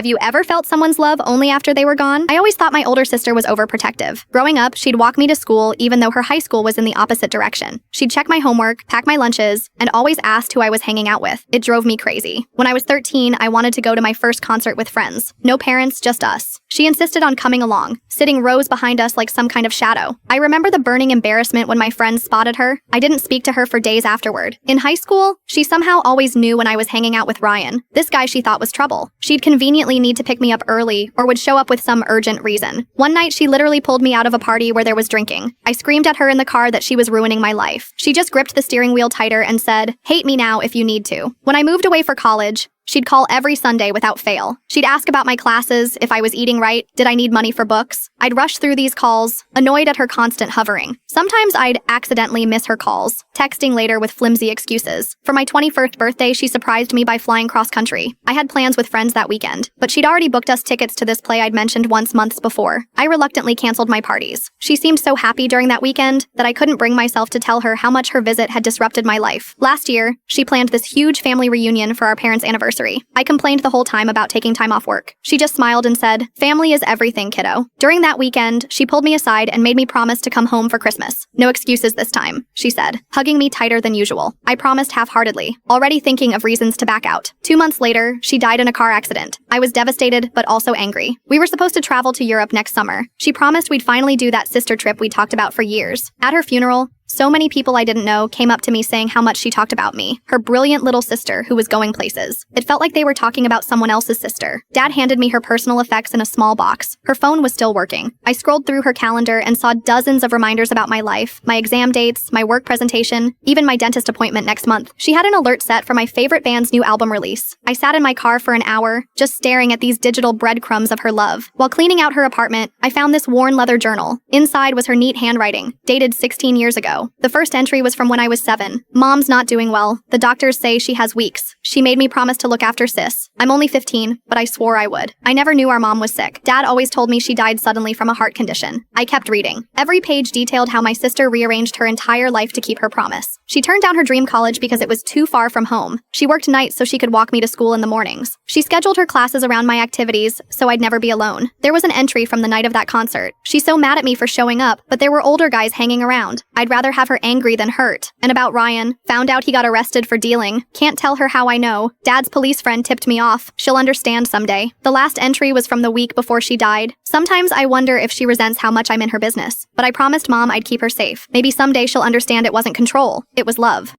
Have you ever felt someone's love only after they were gone? I always thought my older sister was overprotective. Growing up, she'd walk me to school even though her high school was in the opposite direction. She'd check my homework, pack my lunches, and always asked who I was hanging out with. It drove me crazy. When I was 13, I wanted to go to my first concert with friends. No parents, just us. She insisted on coming along, sitting rows behind us like some kind of shadow. I remember the burning embarrassment when my friends spotted her. I didn't speak to her for days afterward. In high school, she somehow always knew when I was hanging out with Ryan, this guy she thought was trouble. She'd conveniently need to pick me up early or would show up with some urgent reason. One night, she literally pulled me out of a party where there was drinking. I screamed at her in the car that she was ruining my life. She just gripped the steering wheel tighter and said, "Hate me now if you need to." When I moved away for college, she'd call every Sunday without fail. She'd ask about my classes, if I was eating right, did I need money for books. I'd rush through these calls, annoyed at her constant hovering. Sometimes I'd accidentally miss her calls, texting later with flimsy excuses. For my 21st birthday, she surprised me by flying cross-country. I had plans with friends that weekend, but she'd already booked us tickets to this play I'd mentioned once months before. I reluctantly canceled my parties. She seemed so happy during that weekend that I couldn't bring myself to tell her how much her visit had disrupted my life. Last year, she planned this huge family reunion for our parents' anniversary. I complained the whole time about taking time off work. She just smiled and said, "Family is everything, kiddo." During that weekend, she pulled me aside and made me promise to come home for Christmas. "No excuses this time," she said, hugging me tighter than usual. I promised half-heartedly, already thinking of reasons to back out. 2 months later, she died in a car accident. I was devastated, but also angry. We were supposed to travel to Europe next summer. She promised we'd finally do that sister trip we talked about for years. At her funeral, so many people I didn't know came up to me saying how much she talked about me, her brilliant little sister who was going places. It felt like they were talking about someone else's sister. Dad handed me her personal effects in a small box. Her phone was still working. I scrolled through her calendar and saw dozens of reminders about my life, my exam dates, my work presentation, even my dentist appointment next month. She had an alert set for my favorite band's new album release. I sat in my car for an hour, just staring at these digital breadcrumbs of her love. While cleaning out her apartment, I found this worn leather journal. Inside was her neat handwriting, dated 16 years ago. The first entry was from when I was 7. "Mom's not doing well. The doctors say she has weeks. She made me promise to look after sis. I'm only 15, but I swore I would. I never knew our mom was sick. Dad always told me she died suddenly from a heart condition." I kept reading. Every page detailed how my sister rearranged her entire life to keep her promise. She turned down her dream college because it was too far from home. She worked nights so she could walk me to school in the mornings. She scheduled her classes around my activities so I'd never be alone. There was an entry from the night of that concert. "She's so mad at me for showing up, but there were older guys hanging around. I'd rather have her angry than hurt." And about Ryan, found out he got arrested for dealing. Can't tell her how I know. Dad's police friend tipped me off. She'll understand someday. The last entry was from the week before she died. Sometimes I wonder if she resents how much I'm in her business. But I promised Mom I'd keep her safe. Maybe someday she'll understand it wasn't control. It was love.